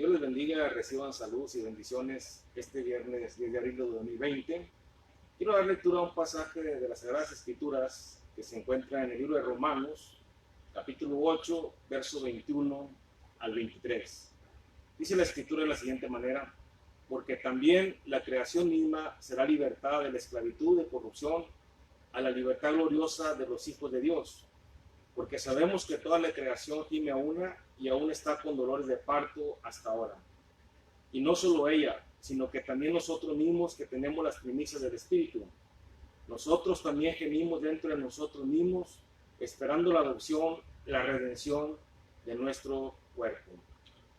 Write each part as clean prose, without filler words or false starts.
Dios les bendiga, reciban salud y bendiciones este viernes 10 de abril de 2020. Quiero dar lectura a un pasaje de las Sagradas Escrituras que se encuentra en el libro de Romanos, capítulo 8, verso 21 al 23. Dice la Escritura de la siguiente manera: porque también la creación misma será libertada de la esclavitud de corrupción a la libertad gloriosa de los hijos de Dios. Porque sabemos que toda la creación gime a una y aún está con dolores de parto hasta ahora. Y no solo ella, sino que también nosotros mismos que tenemos las primicias del Espíritu. Nosotros también gemimos dentro de nosotros mismos, esperando la adopción, la redención de nuestro cuerpo.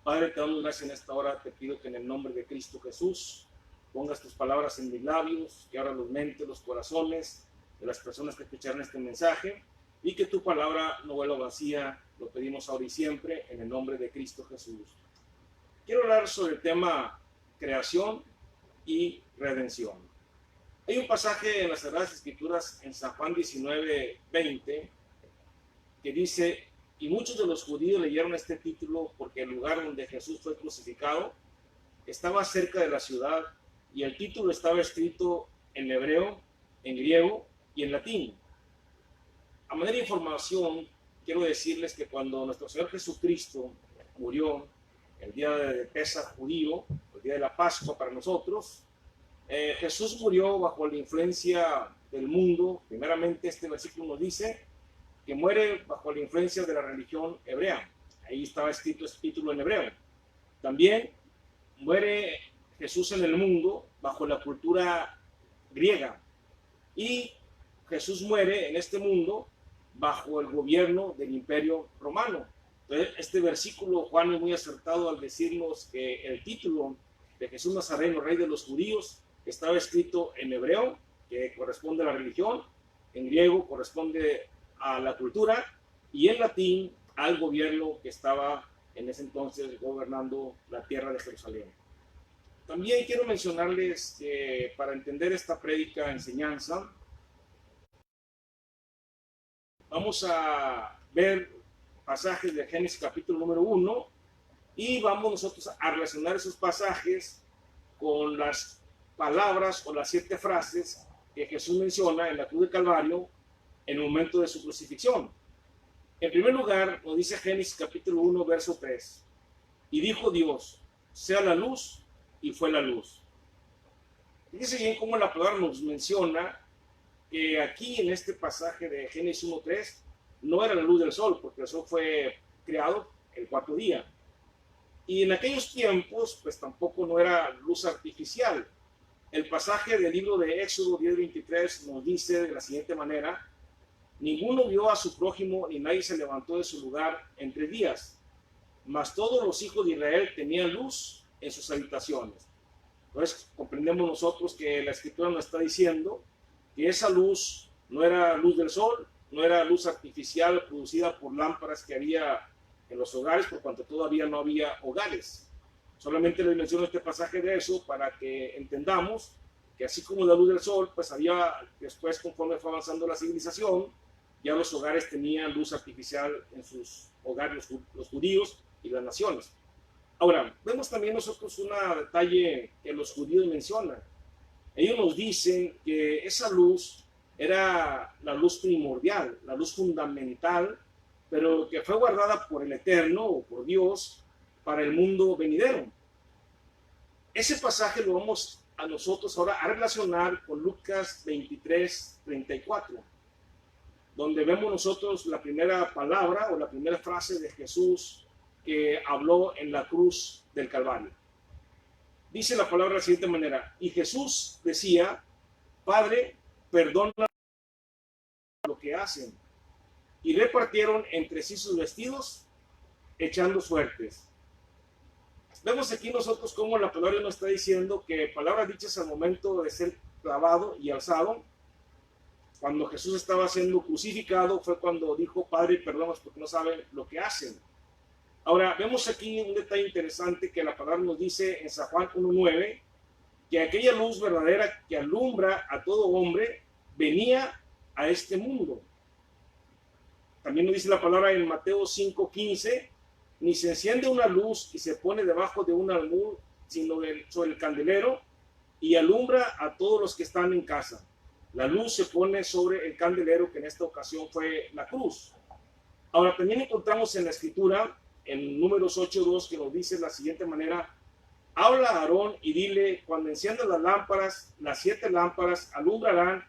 Padre, te damos gracias en esta hora. Te pido que en el nombre de Cristo Jesús pongas tus palabras en mis labios, que abras los mentes, los corazones de las personas que escucharon este mensaje, y que tu palabra no vuelva vacía. Lo pedimos ahora y siempre en el nombre de Cristo Jesús. Quiero hablar sobre el tema creación y redención. Hay un pasaje en las Sagradas Escrituras en San Juan 19:20 que dice: y muchos de los judíos leyeron este título porque el lugar donde Jesús fue crucificado estaba cerca de la ciudad, y el título estaba escrito en hebreo, en griego y en latín. A manera de información, quiero decirles que cuando nuestro Señor Jesucristo murió, el día de Pesaj judío, el día de la Pascua para nosotros, Jesús murió bajo la influencia del mundo. Primeramente, este versículo nos dice que muere bajo la influencia de la religión hebrea. Ahí estaba escrito este título en hebreo. También muere Jesús en el mundo bajo la cultura griega. Y Jesús muere en este mundo bajo el gobierno del Imperio Romano. Entonces, este versículo, Juan es muy acertado al decirnos que el título de Jesús Nazareno, Rey de los Judíos, estaba escrito en hebreo, que corresponde a la religión, en griego corresponde a la cultura, y en latín al gobierno que estaba en ese entonces gobernando la tierra de Jerusalén. También quiero mencionarles que para entender esta prédica, enseñanza, vamos a ver pasajes de Génesis capítulo número 1, y vamos nosotros a relacionar esos pasajes con las palabras o las 7 frases que Jesús menciona en la cruz del Calvario en el momento de su crucifixión. En primer lugar, nos dice Génesis capítulo 1, verso 3: y dijo Dios, sea la luz, y fue la luz. Fíjense bien cómo la palabra nos menciona que aquí en este pasaje de Génesis 1:3 no era la luz del sol, porque el sol fue creado el 4º día. Y en aquellos tiempos, pues tampoco no era luz artificial. El pasaje del libro de Éxodo 10:23 nos dice de la siguiente manera: ninguno vio a su prójimo, ni nadie se levantó de su lugar en 3 días, mas todos los hijos de Israel tenían luz en sus habitaciones. Entonces comprendemos nosotros que la Escritura nos está diciendo que esa luz no era luz del sol, no era luz artificial producida por lámparas que había en los hogares, por cuanto todavía no había hogares. Solamente les menciono este pasaje de eso para que entendamos que así como la luz del sol, pues había, después conforme fue avanzando la civilización, ya los hogares tenían luz artificial en sus hogares, los judíos y las naciones. Ahora, vemos también nosotros un detalle que los judíos mencionan. Ellos nos dicen que esa luz era la luz primordial, la luz fundamental, pero que fue guardada por el Eterno o por Dios para el mundo venidero. Ese pasaje lo vamos a nosotros ahora a relacionar con Lucas 23:34, donde vemos nosotros la primera palabra o la primera frase de Jesús que habló en la cruz del Calvario. Dice la palabra de la siguiente manera: y Jesús decía, Padre, perdona lo que hacen. Y repartieron entre sí sus vestidos, echando suertes. Vemos aquí nosotros cómo la palabra nos está diciendo que palabras dichas al momento de ser clavado y alzado, cuando Jesús estaba siendo crucificado, fue cuando dijo, Padre, perdónanos porque no saben lo que hacen. Ahora, vemos aquí un detalle interesante que la palabra nos dice en San Juan 1:9, que aquella luz verdadera que alumbra a todo hombre venía a este mundo. También nos dice la palabra en Mateo 5:15, ni se enciende una luz y se pone debajo de un almud, sino sobre el candelero, y alumbra a todos los que están en casa. La luz se pone sobre el candelero, que en esta ocasión fue la cruz. Ahora, también encontramos en la Escritura, en Números 8:2, que nos dice de la siguiente manera: habla a Aarón y dile, cuando enciendan las lámparas, las 7 lámparas alumbrarán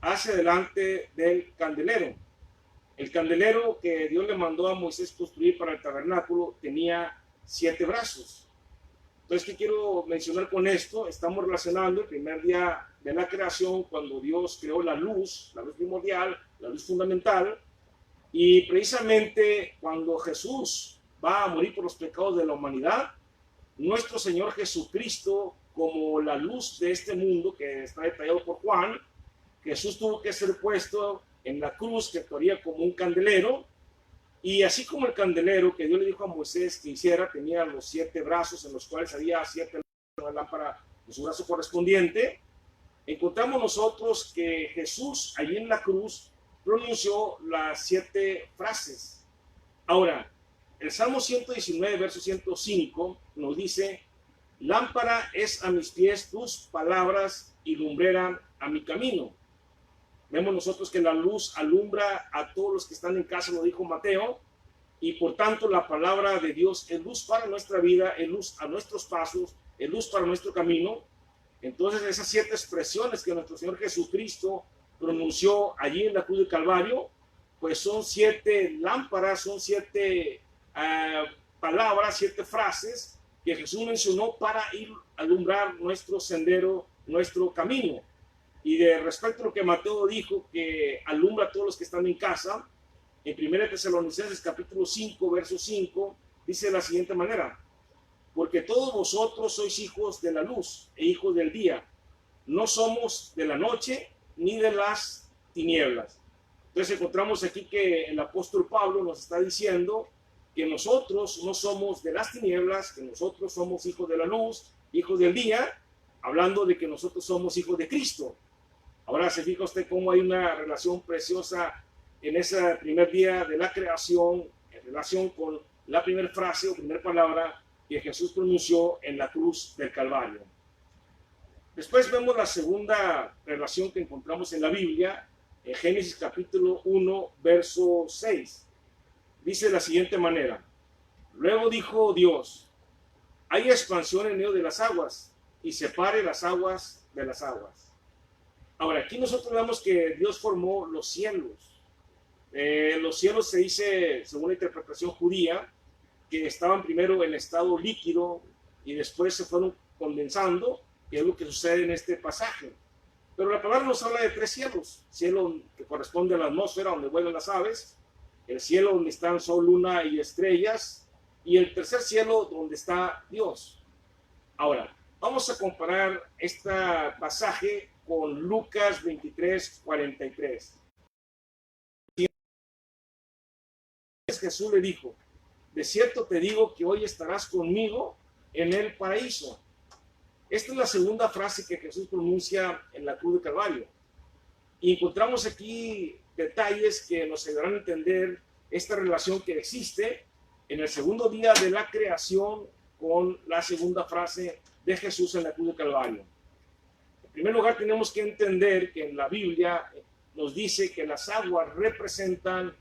hacia delante del candelero. El candelero que Dios le mandó a Moisés construir para el tabernáculo tenía 7 brazos. Entonces, ¿qué quiero mencionar con esto? Estamos relacionando el primer día de la creación, cuando Dios creó la luz primordial, la luz fundamental, y precisamente cuando Jesús va a morir por los pecados de la humanidad, nuestro Señor Jesucristo, como la luz de este mundo, que está detallado por Juan, Jesús tuvo que ser puesto en la cruz, que actuaría como un candelero, y así como el candelero que Dios le dijo a Moisés que hiciera, tenía los 7 brazos en los cuales había 7 lámparas en su brazo correspondiente, encontramos nosotros que Jesús allí en la cruz pronunció las 7 frases. Ahora, el Salmo 119, verso 105 nos dice: lámpara es a mis pies tus palabras y lumbrera a mi camino. Vemos nosotros que la luz alumbra a todos los que están en casa, lo dijo Mateo, y por tanto la palabra de Dios es luz para nuestra vida, es luz a nuestros pasos, es luz para nuestro camino. Entonces, esas 7 expresiones que nuestro Señor Jesucristo pronunció allí en la cruz del Calvario, pues son 7 lámparas, son 7 palabras, 7 frases que Jesús mencionó para ir a alumbrar nuestro sendero, nuestro camino. Y de respecto a lo que Mateo dijo, que alumbra a todos los que están en casa, en 1 Tesalonicenses capítulo 5, verso 5, dice de la siguiente manera: porque todos vosotros sois hijos de la luz e hijos del día, no somos de la noche ni de las tinieblas. Entonces encontramos aquí que el apóstol Pablo nos está diciendo que nosotros no somos de las tinieblas, que nosotros somos hijos de la luz, hijos del día, hablando de que nosotros somos hijos de Cristo. Ahora se fija usted cómo hay una relación preciosa en ese primer día de la creación, en relación con la primera frase o primera palabra que Jesús pronunció en la cruz del Calvario. Después vemos la segunda relación que encontramos en la Biblia, en Génesis capítulo 1, verso 6. Dice de la siguiente manera: luego dijo Dios, hay expansión en medio de las aguas, y separe las aguas de las aguas. Ahora, aquí nosotros vemos que Dios formó los cielos. Los cielos se dice, según la interpretación judía, que estaban primero en estado líquido y después se fueron condensando, que es lo que sucede en este pasaje. Pero la palabra nos habla de 3 cielos: cielo que corresponde a la atmósfera donde vuelan las aves, el cielo donde están sol, luna y estrellas, y el tercer cielo donde está Dios. Ahora, vamos a comparar este pasaje con Lucas 23, 43. Jesús le dijo: de cierto te digo que hoy estarás conmigo en el paraíso. Esta es la segunda frase que Jesús pronuncia en la cruz de Calvario. Y encontramos aquí detalles que nos ayudarán a entender esta relación que existe en el segundo día de la creación con la segunda frase de Jesús en la cruz de Calvario. En primer lugar, tenemos que entender que en la Biblia nos dice que las aguas representan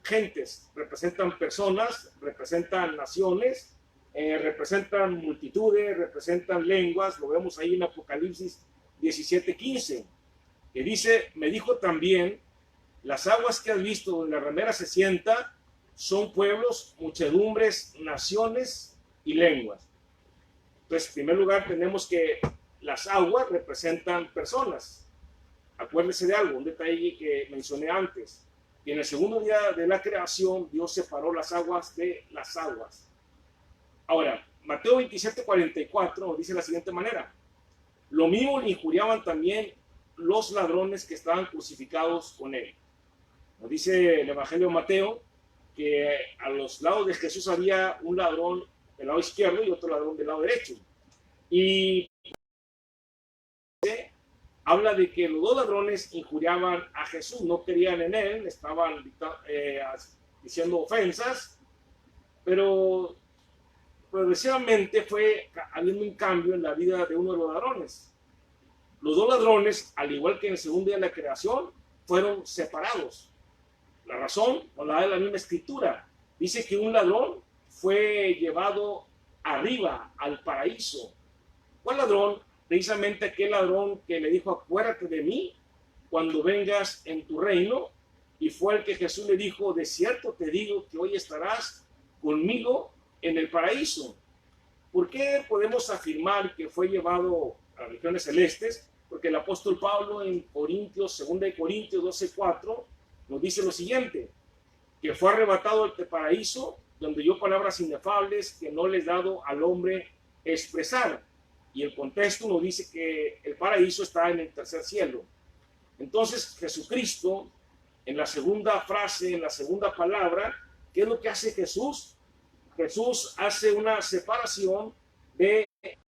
gentes, representan personas, representan naciones, representan multitudes, representan lenguas. Lo vemos ahí en Apocalipsis 17:15, que dice: me dijo también, las aguas que has visto donde la ramera se sienta son pueblos, muchedumbres, naciones y lenguas. Entonces, en primer lugar, tenemos que las aguas representan personas. Acuérdense de algo, un detalle que mencioné antes, que en el segundo día de la creación Dios separó las aguas de las aguas. Ahora, Mateo 27:44 dice de la siguiente manera: lo mismo le injuriaban también los ladrones que estaban crucificados con él. Nos dice el Evangelio de Mateo que a los lados de Jesús había un ladrón del lado izquierdo y otro ladrón del lado derecho. Y habla de que los 2 ladrones injuriaban a Jesús, no querían en él, estaban diciendo ofensas. pero progresivamente fue habiendo un cambio en la vida de uno de los ladrones. Los dos ladrones, al igual que en el segundo día de la creación, fueron separados. La razón nos la da la misma escritura. Dice que un ladrón fue llevado arriba al paraíso. ¿Cuál ladrón? Precisamente aquel ladrón que le dijo: acuérdate de mí cuando vengas en tu reino. Y fue el que Jesús le dijo: de cierto te digo que hoy estarás conmigo en el paraíso. ¿Por qué podemos afirmar que fue llevado a las regiones celestes? Porque el apóstol Pablo en Corintios, 2 Corintios 12:4, nos dice lo siguiente: que fue arrebatado al paraíso, donde oyó palabras inefables que no les dado al hombre expresar. Y el contexto nos dice que el paraíso está en el tercer cielo. Entonces Jesucristo, en la segunda frase, en la segunda palabra, ¿qué es lo que hace Jesús? Jesús hace una separación de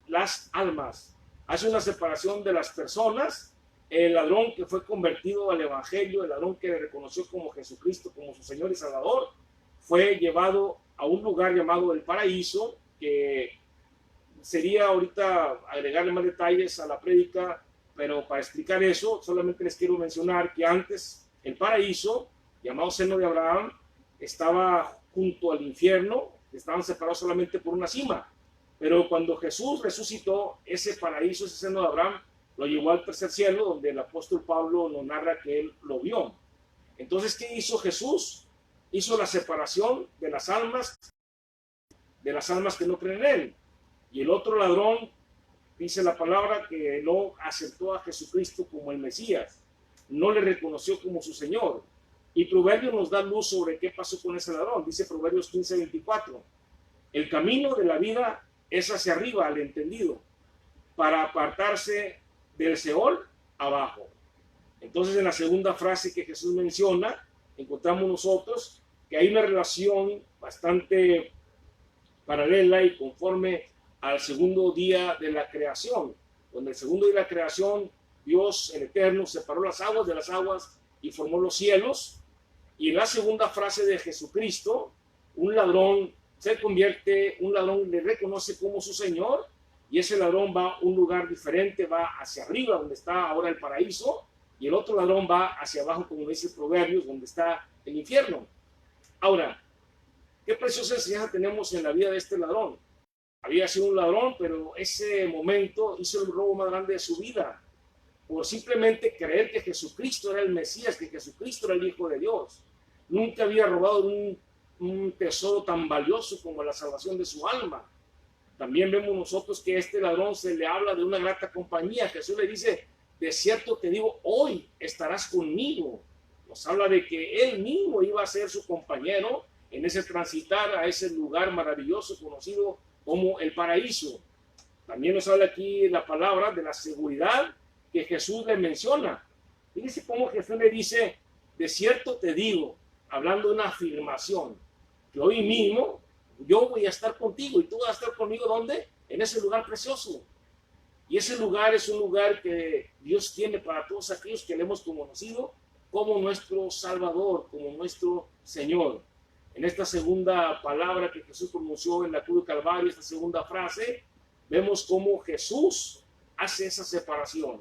las almas, hace una separación de las personas. El ladrón que fue convertido al evangelio, el ladrón que le reconoció como Jesucristo, como su Señor y Salvador, fue llevado a un lugar llamado el paraíso, que sería ahorita agregarle más detalles a la prédica, pero para explicar eso solamente les quiero mencionar que antes el paraíso, llamado seno de Abraham, estaba junto al infierno, estaban separados solamente por una cima. Pero cuando Jesús resucitó, ese paraíso, ese seno de Abraham, lo llevó al tercer cielo, donde el apóstol Pablo nos narra que él lo vio. Entonces, ¿qué hizo Jesús? Hizo la separación de las almas que no creen en él. Y el otro ladrón, dice la palabra, que no aceptó a Jesucristo como el Mesías, no le reconoció como su Señor. Y Proverbios nos da luz sobre qué pasó con ese ladrón. Dice Proverbios 15:24, el camino de la vida es hacia arriba, al entendido, para apartarse del Seol abajo. Entonces, en la segunda frase que Jesús menciona, encontramos nosotros que hay una relación bastante paralela y conforme al segundo día de la creación, donde el segundo día de la creación, Dios el Eterno separó las aguas de las aguas y formó los cielos. Y en la segunda frase de Jesucristo, un ladrón se convierte, un ladrón le reconoce como su Señor, y ese ladrón va a un lugar diferente, va hacia arriba, donde está ahora el paraíso, y el otro ladrón va hacia abajo, como dice Proverbios, donde está el infierno. Ahora, qué preciosa enseñanza tenemos en la vida de este ladrón. Había sido un ladrón, pero ese momento hizo el robo más grande de su vida, por simplemente creer que Jesucristo era el Mesías, que Jesucristo era el Hijo de Dios. Nunca había robado un tesoro tan valioso como la salvación de su alma. También vemos nosotros que a este ladrón se le habla de una grata compañía. Jesús le dice: de cierto te digo, hoy estarás conmigo. Nos habla de que él mismo iba a ser su compañero en ese transitar a ese lugar maravilloso conocido como el paraíso. También nos habla aquí la palabra de la seguridad que Jesús le menciona. Fíjense cómo Jesús le dice: de cierto te digo, hablando de una afirmación, que hoy mismo yo voy a estar contigo y tú vas a estar conmigo. ¿Dónde? En ese lugar precioso. Y ese lugar es un lugar que Dios tiene para todos aquellos que le hemos conocido como nuestro Salvador, como nuestro Señor. En esta segunda palabra que Jesús pronunció en la cruz de Calvario, esta segunda frase, vemos cómo Jesús hace esa separación.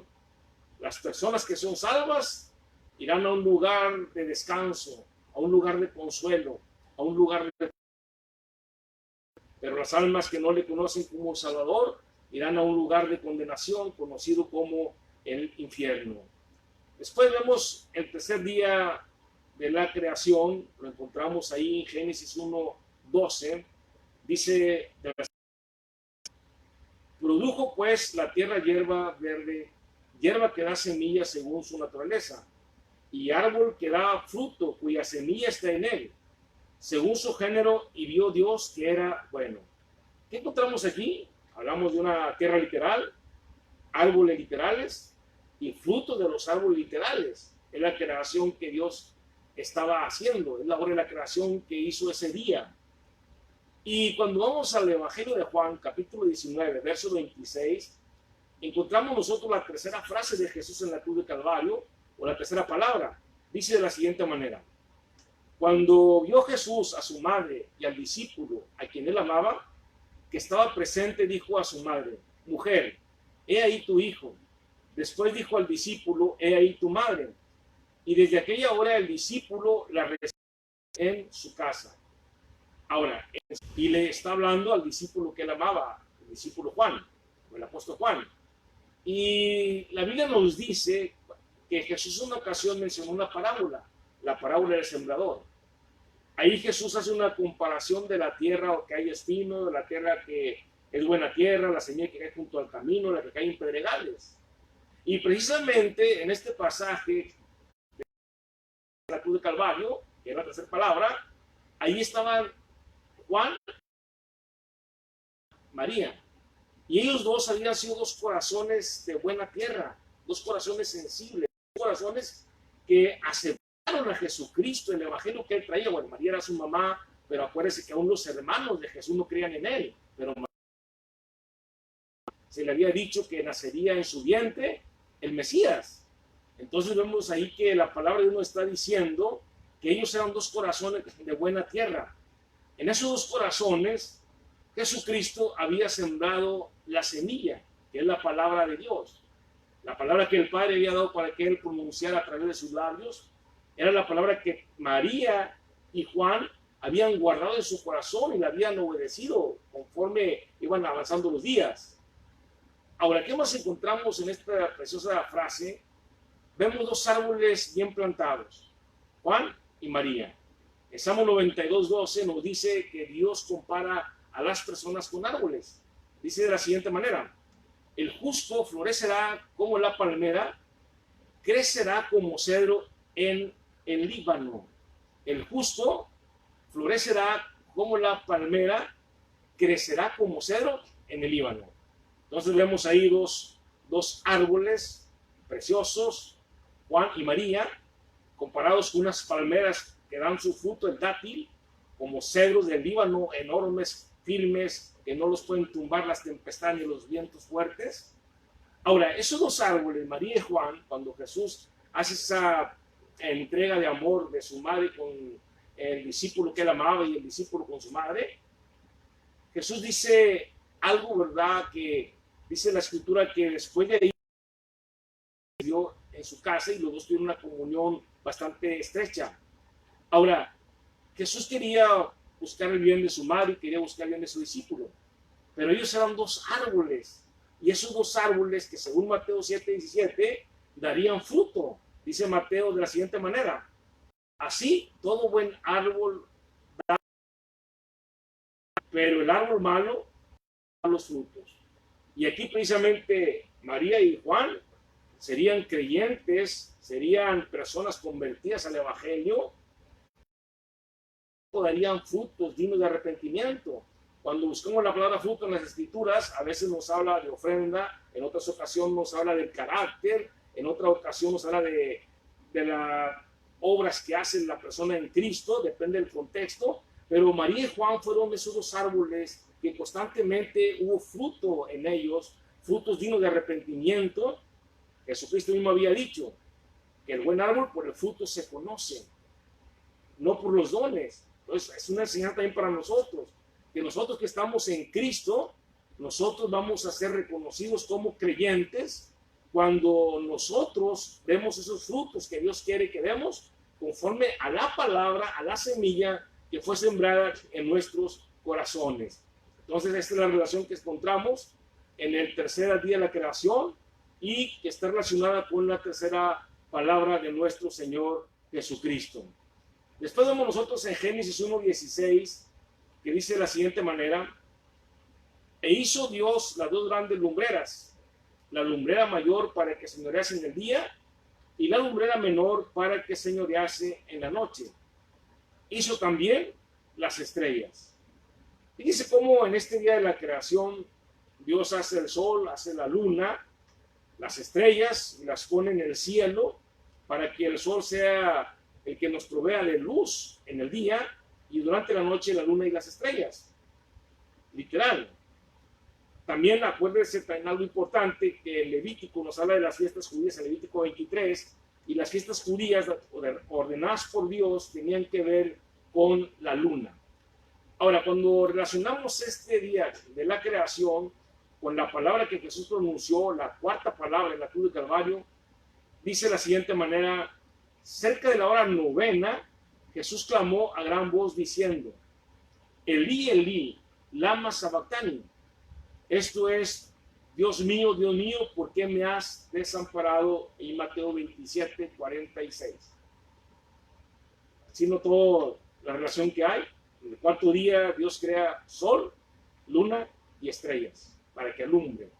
Las personas que son salvas irán a un lugar de descanso, a un lugar de consuelo, a un lugar de... Pero las almas que no le conocen como Salvador irán a un lugar de condenación conocido como el infierno. Después vemos el tercer día de la creación, lo encontramos ahí en Génesis 1:12, dice: produjo pues la tierra hierba verde, hierba que da semilla según su naturaleza, y árbol que da fruto cuya semilla está en él, según su género, y vio Dios que era bueno. ¿Qué encontramos aquí? Hablamos de una tierra literal, árboles literales y frutos de los árboles literales. Es la creación que Dios estaba haciendo, es la obra de la creación que hizo ese día. Y cuando vamos al Evangelio de Juan, capítulo 19, verso 26, encontramos nosotros la tercera frase de Jesús en la cruz de Calvario, o la tercera palabra. Dice de la siguiente manera: Cuando vio Jesús a su madre y al discípulo a quien él amaba, que estaba presente, dijo a su madre: mujer, he ahí tu hijo. Después dijo al discípulo: he ahí tu madre. Y desde aquella hora el discípulo la recibió en su casa. Ahora, y le está hablando al discípulo que él amaba, el discípulo Juan, o el apóstol Juan. Y la Biblia nos dice que Jesús en una ocasión mencionó una parábola, la parábola del sembrador. Ahí Jesús hace una comparación de la tierra que hay espino, de la tierra que es buena tierra, la semilla que cae junto al camino, la que cae en pedregales. Y precisamente en este pasaje de la cruz de Calvario, que es la tercera palabra, ahí estaban Juan y María. Y ellos dos habían sido dos corazones de buena tierra, dos corazones sensibles, dos corazones que aceptaron a Jesucristo, el evangelio que él traía. Bueno, María era su mamá, pero acuérdense que aún los hermanos de Jesús no creían en él. Pero se le había dicho que nacería en su vientre el Mesías. Entonces vemos ahí que la palabra de Dios está diciendo que ellos eran dos corazones de buena tierra. En esos dos corazones, Jesucristo había sembrado la semilla, que es la palabra de Dios. La palabra que el Padre había dado para que él pronunciara a través de sus labios, era la palabra que María y Juan habían guardado en su corazón y la habían obedecido conforme iban avanzando los días. Ahora, ¿qué más encontramos en esta preciosa frase? Vemos dos árboles bien plantados, Juan y María. El Salmo 92:12 nos dice que Dios compara a las personas con árboles. Dice de la siguiente manera: el justo florecerá como la palmera, crecerá como cedro en el Líbano. El justo florecerá como la palmera, crecerá como cedro en el Líbano. Entonces vemos ahí dos árboles preciosos, Juan y María, comparados con unas palmeras que dan su fruto, el dátil, como cedros del Líbano, enormes, firmes, que no los pueden tumbar las tempestades ni los vientos fuertes. Ahora, esos dos árboles, María y Juan, cuando Jesús hace esa entrega de amor de su madre con el discípulo que él amaba y el discípulo con su madre, Jesús dice algo, ¿verdad? Que dice la escritura que después de ahí vivió en su casa y los dos tuvieron una comunión bastante estrecha. Ahora, Jesús quería buscar el bien de su madre y quería buscar el bien de su discípulo, pero ellos eran dos árboles, y esos dos árboles que según Mateo 7:17 darían fruto. Dice Mateo de la siguiente manera: así todo buen árbol da, pero el árbol malo da los frutos. Y aquí precisamente María y Juan serían creyentes, serían personas convertidas al evangelio, darían frutos dignos de arrepentimiento. Cuando buscamos la palabra fruto en las escrituras, a veces nos habla de ofrenda, en otras ocasiones nos habla del carácter, en otra ocasión nos habla de las obras que hace la persona en Cristo, depende del contexto. Pero María y Juan fueron esos dos árboles que constantemente hubo fruto en ellos, frutos dignos de arrepentimiento. Jesucristo mismo había dicho que el buen árbol por el fruto se conoce, no por los dones. Entonces es una enseñanza también para nosotros, que nosotros que estamos en Cristo, nosotros vamos a ser reconocidos como creyentes cuando nosotros vemos esos frutos que Dios quiere que demos conforme a la palabra, a la semilla que fue sembrada en nuestros corazones. Entonces esta es la relación que encontramos en el tercer día de la creación y que está relacionada con la tercera palabra de nuestro Señor Jesucristo. Después vemos nosotros en Génesis 1:16, que dice de la siguiente manera: e hizo Dios las dos grandes lumbreras, la lumbrera mayor para que señorease en el día y la lumbrera menor para que señorease en la noche. Hizo también las estrellas. Y dice cómo en este día de la creación Dios hace el sol, hace la luna, las estrellas, y las pone en el cielo para que el sol sea el que nos provea de luz en el día y durante la noche la luna y las estrellas. Literal. También acuérdense en algo importante que el Levítico nos habla de las fiestas judías en Levítico 23 y y las fiestas judías ordenadas por Dios tenían que ver con la luna. Ahora, cuando relacionamos este día de la creación con la palabra que Jesús pronunció, la cuarta palabra en la cruz del Calvario, dice de la siguiente manera: cerca de la hora novena, Jesús clamó a gran voz diciendo: Elí, Elí, lama sabactani. Esto es: Dios mío, ¿por qué me has desamparado? En Mateo 27, 46. Así notó la relación que hay. En el cuarto día Dios crea sol, luna y estrellas para que alumbren,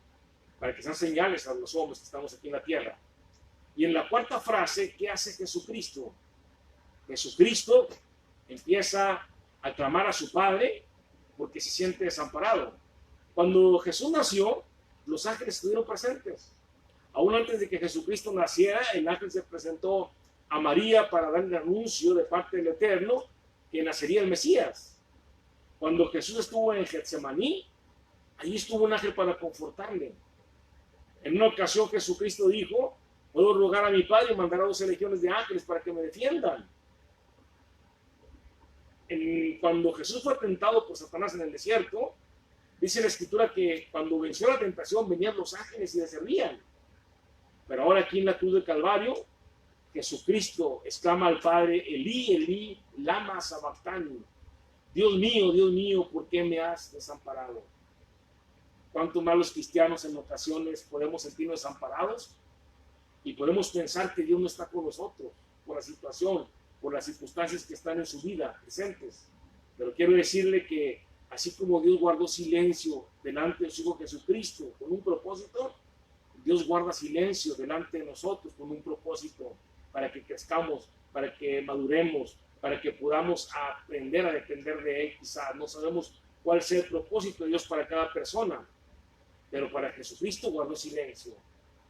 para que sean señales a los hombres que estamos aquí en la tierra. Y en la cuarta frase, ¿qué hace Jesucristo? Jesucristo empieza a clamar a su Padre porque se siente desamparado. Cuando Jesús nació, los ángeles estuvieron presentes. Aún antes de que Jesucristo naciera, el ángel se presentó a María para darle el anuncio de parte del Eterno que nacería el Mesías. Cuando Jesús estuvo en Getsemaní, allí estuvo un ángel para confortarle. En una ocasión Jesucristo dijo: puedo rogar a mi Padre y mandar a 12 legiones de ángeles para que me defiendan. Cuando Jesús fue tentado por Satanás en el desierto, dice la Escritura que cuando venció la tentación venían los ángeles y le servían. Pero ahora aquí en la cruz del Calvario, Jesucristo exclama al Padre: Elí, Elí, lama sabactani. Dios mío, ¿por qué me has desamparado? ¿Cuánto más los cristianos en ocasiones podemos sentirnos desamparados? Y podemos pensar que Dios no está con nosotros por la situación, por las circunstancias que están en su vida presentes. Pero quiero decirle que así como Dios guardó silencio delante de su Hijo Jesucristo con un propósito, Dios guarda silencio delante de nosotros con un propósito, para que crezcamos, para que maduremos, para que podamos aprender a depender de Él. Quizás no sabemos cuál sea el propósito de Dios para cada persona, pero para Jesucristo guardó silencio.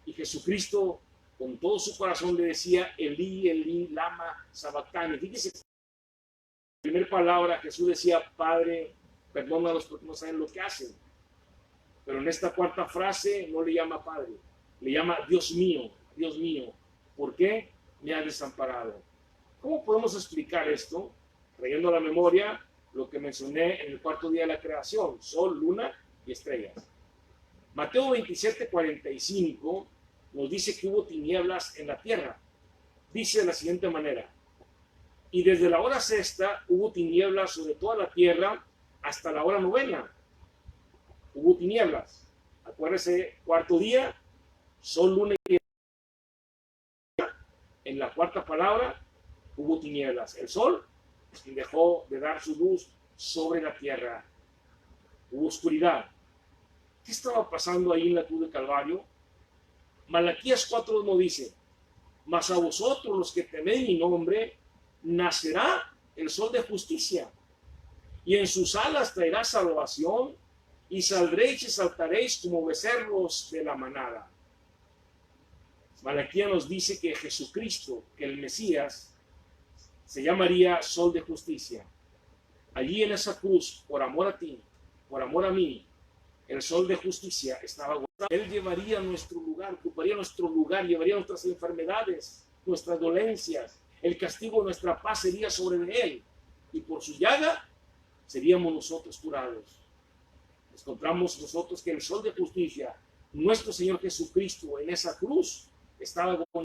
Y Jesucristo con todo su corazón le decía: Elí, Elí, lama sabactani. Fíjese, la primera palabra Jesús decía: Padre, perdónalos porque no saben lo que hacen. Pero en esta cuarta frase no le llama Padre, le llama Dios mío, ¿por qué me has desamparado? ¿Cómo podemos explicar esto? Trayendo a la memoria lo que mencioné en el cuarto día de la creación: sol, luna y estrellas. Mateo 27, 45 nos dice que hubo tinieblas en la tierra. Dice de la siguiente manera: y desde la hora sexta hubo tinieblas sobre toda la tierra hasta la hora novena. Hubo tinieblas. Acuérdese, cuarto día, sol, luna y en la cuarta palabra hubo tinieblas. El sol dejó de dar su luz sobre la tierra. Hubo oscuridad. ¿Qué estaba pasando ahí en la cruz del Calvario? Malaquías 4:1 dice: mas a vosotros los que teméis mi nombre, nacerá el sol de justicia, y en sus alas traerá salvación, y saldréis y saltaréis como becerros de la manada. Malaquías nos dice que Jesucristo, que el Mesías, se llamaría sol de justicia. Allí en esa cruz, por amor a ti, por amor a mí, el sol de justicia estaba guardado. Él llevaría nuestro lugar, ocuparía nuestro lugar, llevaría nuestras enfermedades, nuestras dolencias. El castigo de nuestra paz sería sobre él, y por su llaga seríamos nosotros curados. Encontramos nosotros que el sol de justicia, nuestro Señor Jesucristo, en esa cruz estaba con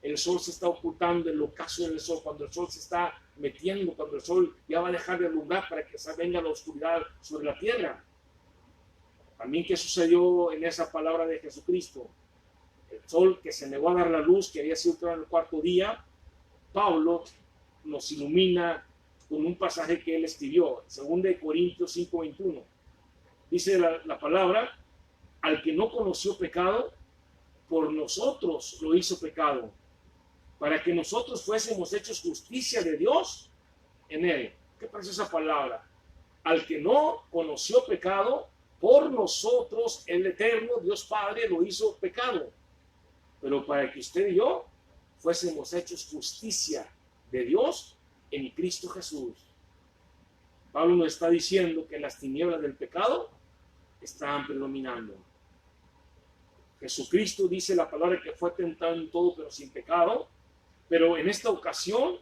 el sol se está ocultando, el ocaso del sol, cuando el sol se está metiendo, cuando el sol ya va a dejar de alumbrar para que se venga la oscuridad sobre la tierra. También, ¿qué sucedió en esa palabra de Jesucristo? El sol que se negó a dar la luz, que había sido creado en el cuarto día. Pablo nos ilumina con un pasaje que él escribió, 2 Corintios 5:21. Dice la palabra: al que no conoció pecado, por nosotros lo hizo pecado, para que nosotros fuésemos hechos justicia de Dios en él. ¿Qué parece esa palabra? Al que no conoció pecado, por nosotros el Eterno Dios Padre lo hizo pecado, pero para que usted y yo fuésemos hechos justicia de Dios en Cristo Jesús. Pablo nos está diciendo que las tinieblas del pecado estaban predominando. Jesucristo dice la palabra que fue tentado en todo, pero sin pecado. Pero en esta ocasión,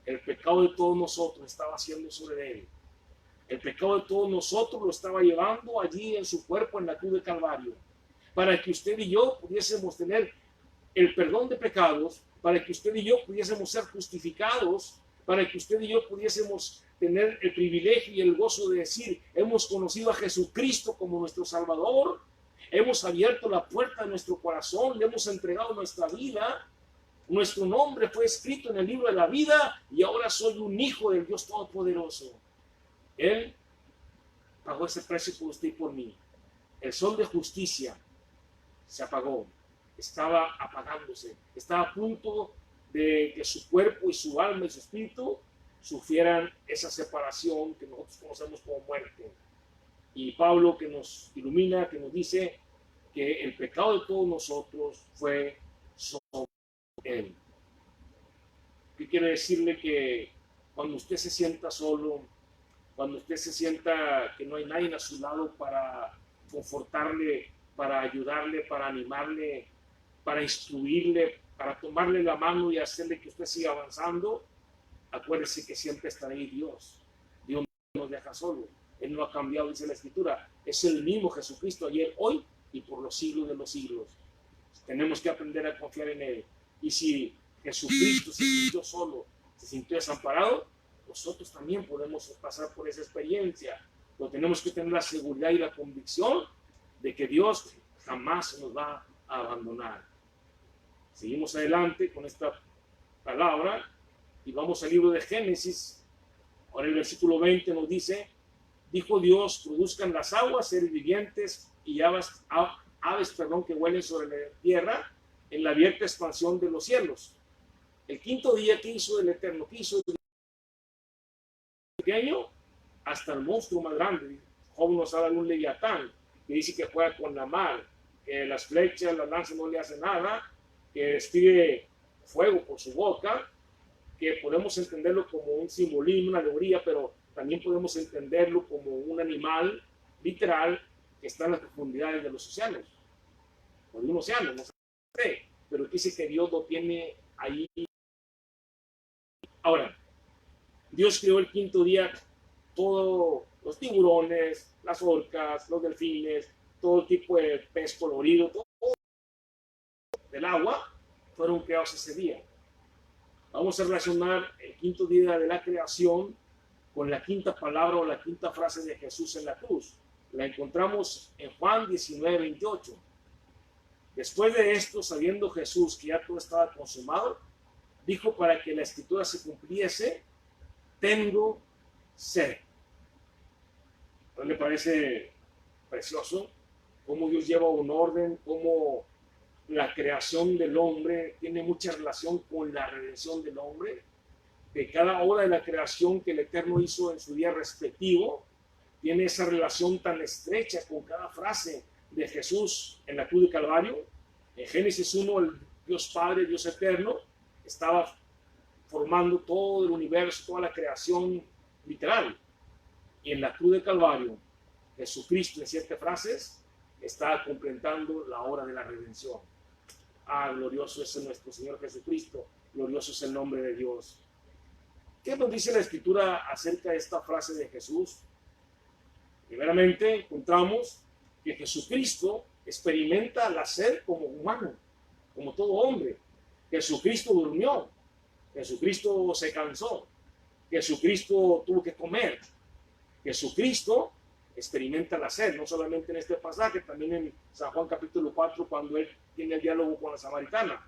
el pecado de todos nosotros estaba haciendo sobre él. El pecado de todos nosotros lo estaba llevando allí en su cuerpo en la cruz de Calvario, para que usted y yo pudiésemos tener el perdón de pecados, para que usted y yo pudiésemos ser justificados, para que usted y yo pudiésemos tener el privilegio y el gozo de decir, hemos conocido a Jesucristo como nuestro Salvador, hemos abierto la puerta de nuestro corazón, le hemos entregado nuestra vida, nuestro nombre fue escrito en el libro de la vida y ahora soy un hijo del Dios Todopoderoso. Él pagó ese precio por usted y por mí. El sol de justicia se apagó, estaba apagándose, estaba a punto de que su cuerpo y su alma y su espíritu sufrieran esa separación que nosotros conocemos como muerte. Y Pablo, que nos ilumina, que nos dice que el pecado de todos nosotros fue sobre él. ¿Qué quiere decirle? Que cuando usted se sienta solo, cuando usted se sienta que no hay nadie a su lado para confortarle, para ayudarle, para animarle, para instruirle, para tomarle la mano y hacerle que usted siga avanzando, acuérdese que siempre estará ahí Dios. Dios no nos deja solo. Él no ha cambiado, dice la Escritura. Es el mismo Jesucristo ayer, hoy y por los siglos de los siglos. Tenemos que aprender a confiar en Él. Y si Jesucristo se sintió solo, se sintió desamparado, nosotros también podemos pasar por esa experiencia. Pero tenemos que tener la seguridad y la convicción de que Dios jamás nos va a abandonar. Seguimos adelante con esta palabra y vamos al libro de Génesis. Ahora el versículo 20 nos dice, dijo Dios, produzcan las aguas, seres vivientes y aves, que vuelen sobre la tierra en la abierta expansión de los cielos. El quinto día, que hizo el Eterno? Que hizo el pequeño hasta el monstruo más grande. Job nos habla de un leviatán que dice que juega con la mar, que las flechas, las lanzas no le hacen nada, que despide fuego por su boca, que podemos entenderlo como un simbolismo, una alegoría, pero también podemos entenderlo como un animal literal que está en las profundidades de los océanos, o de un océano, no sé, pero dice que Dios lo tiene ahí. Ahora, Dios creó el quinto día todos los tiburones, las orcas, los delfines, todo tipo de pez colorido, todo del agua, fueron creados ese día. Vamos a relacionar el quinto día de la creación con la quinta palabra o la quinta frase de Jesús en la cruz. La encontramos en Juan 19:28. Después de esto, sabiendo Jesús que ya todo estaba consumado, dijo para que la escritura se cumpliese, tengo sed. ¿No le parece precioso cómo Dios lleva un orden, cómo la creación del hombre tiene mucha relación con la redención del hombre? Que cada hora de la creación que el Eterno hizo en su día respectivo tiene esa relación tan estrecha con cada frase de Jesús en la cruz de Calvario. En Génesis 1, el Dios Padre, Dios Eterno, estaba formando todo el universo, toda la creación literal. Y en la cruz de Calvario, Jesucristo, en 7 frases, está completando la obra de la redención. Ah, glorioso es nuestro Señor Jesucristo, glorioso es el nombre de Dios. ¿Qué nos dice la Escritura acerca de esta frase de Jesús? Primeramente, encontramos que Jesucristo experimenta la sed como humano, como todo hombre. Jesucristo durmió, Jesucristo se cansó, Jesucristo tuvo que comer. Jesucristo experimenta la sed, no solamente en este pasaje, también en San Juan capítulo 4, cuando él tiene el diálogo con la samaritana.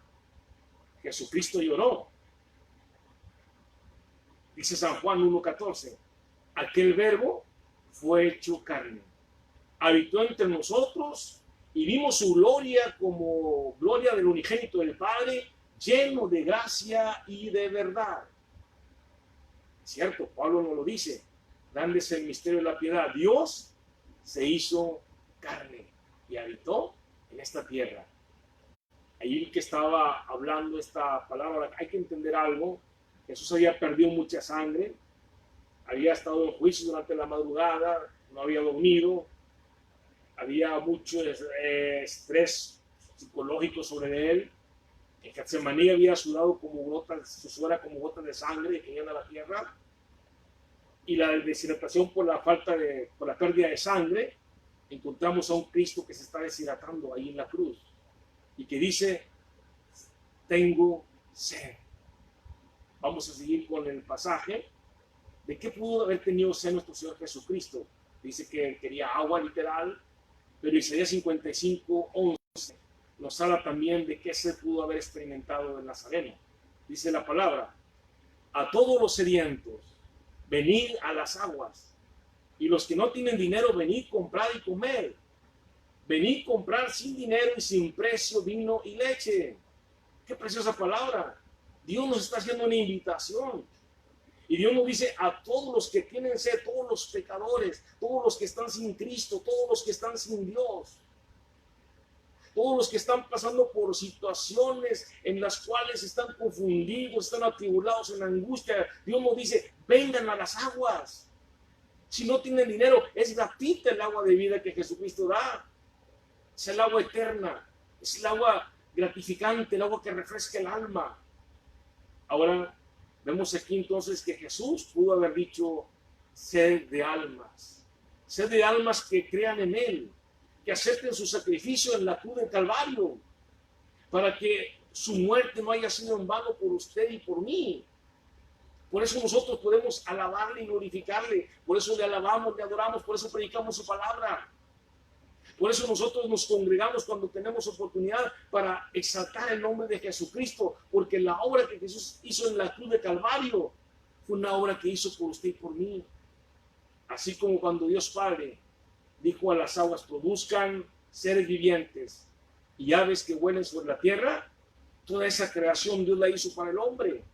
Jesucristo lloró. Dice San Juan 1:14, aquel verbo fue hecho carne, habitó entre nosotros y vimos su gloria como gloria del unigénito del Padre, lleno de gracia y de verdad. Cierto, Pablo nos lo dice, grande es el misterio de la piedad. Dios se hizo carne y habitó en esta tierra. Ahí que estaba hablando esta palabra, hay que entender algo. Jesús había perdido mucha sangre, había estado en juicio durante la madrugada, no había dormido, había mucho estrés psicológicos sobre él. En Getsemaní había sudado como gotas, su sudor como gotas de sangre que caían a la tierra, y la deshidratación por la por la pérdida de sangre. Encontramos a un Cristo que se está deshidratando ahí en la cruz y que dice: tengo sed. Vamos a seguir con el pasaje. ¿De qué pudo haber tenido sed nuestro Señor Jesucristo? Dice que quería agua literal, pero Isaías 55:11 nos habla también de qué sed pudo haber experimentado el Nazareno. Dice la palabra: a todos los sedientos, venid a las aguas, y los que no tienen dinero, venid, comprad y comer. Venid comprar sin dinero y sin precio vino y leche. Qué preciosa palabra. Dios nos está haciendo una invitación. Y Dios nos dice a todos los que tienen sed, todos los pecadores, todos los que están sin Cristo, todos los que están sin Dios, todos los que están pasando por situaciones en las cuales están confundidos, están atribulados en angustia. Dios nos dice: vengan a las aguas. Si no tienen dinero, es gratuita el agua de vida que Jesucristo da. Es el agua eterna, es el agua gratificante, el agua que refresca el alma. Ahora vemos aquí entonces que Jesús pudo haber dicho: sed de almas que crean en Él, que acepten su sacrificio en la cruz del Calvario, para que su muerte no haya sido en vano por usted y por mí. Por eso nosotros podemos alabarle y glorificarle, por eso le alabamos, le adoramos, por eso predicamos su palabra. Por eso nosotros nos congregamos cuando tenemos oportunidad para exaltar el nombre de Jesucristo, porque la obra que Jesús hizo en la cruz de Calvario fue una obra que hizo por usted y por mí. Así como cuando Dios Padre dijo a las aguas: produzcan seres vivientes y aves que vuelen sobre la tierra, toda esa creación Dios la hizo para el hombre.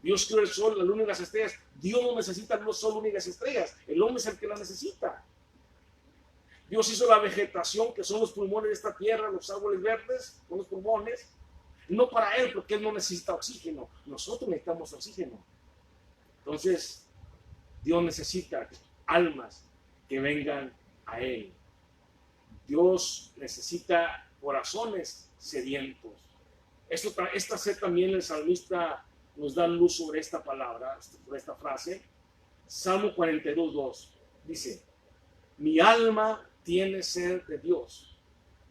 Dios creó el sol, la luna y las estrellas. Dios no necesita el sol, luna y las estrellas. El hombre es el que la necesita. Dios hizo la vegetación, que son los pulmones de esta tierra, los árboles verdes, son los pulmones, no para Él, porque Él no necesita oxígeno. Nosotros necesitamos oxígeno. Entonces, Dios necesita almas que vengan a Él. Dios necesita corazones sedientos. Esta sed también el salmista nos da luz sobre esta palabra, sobre esta frase. Salmo 42:2 dice: mi alma tiene sed de Dios,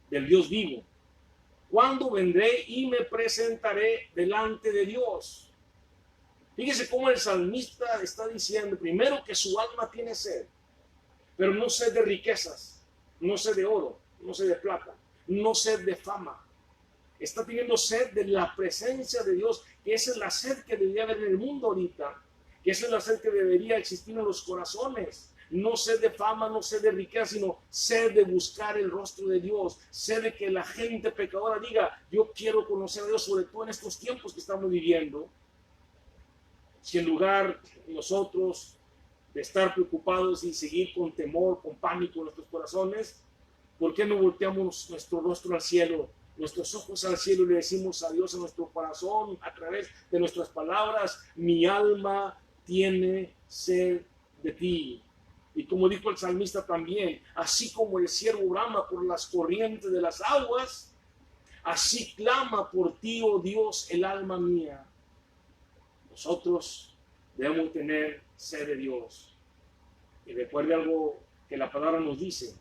del Dios vivo. ¿Cuándo vendré y me presentaré delante de Dios? Fíjese cómo el salmista está diciendo primero que su alma tiene sed, pero no sed de riquezas, no sed de oro, no sed de plata, no sed de fama. Está teniendo sed de la presencia de Dios, que esa es la sed que debería haber en el mundo ahorita, que esa es la sed que debería existir en los corazones. No sed de fama, no sed de riqueza, sino sed de buscar el rostro de Dios, sed de que la gente pecadora diga: yo quiero conocer a Dios, sobre todo en estos tiempos que estamos viviendo. Si en lugar de nosotros de estar preocupados y seguir con temor, con pánico en nuestros corazones, ¿por qué no volteamos nuestro rostro al cielo, nuestros ojos al cielo, y le decimos a Dios en nuestro corazón, a través de nuestras palabras: mi alma tiene sed de ti? Y como dijo el salmista también: así como el ciervo brama por las corrientes de las aguas, así clama por ti, oh Dios, el alma mía. Nosotros debemos tener sed de Dios. Y recuerde algo que la palabra nos dice.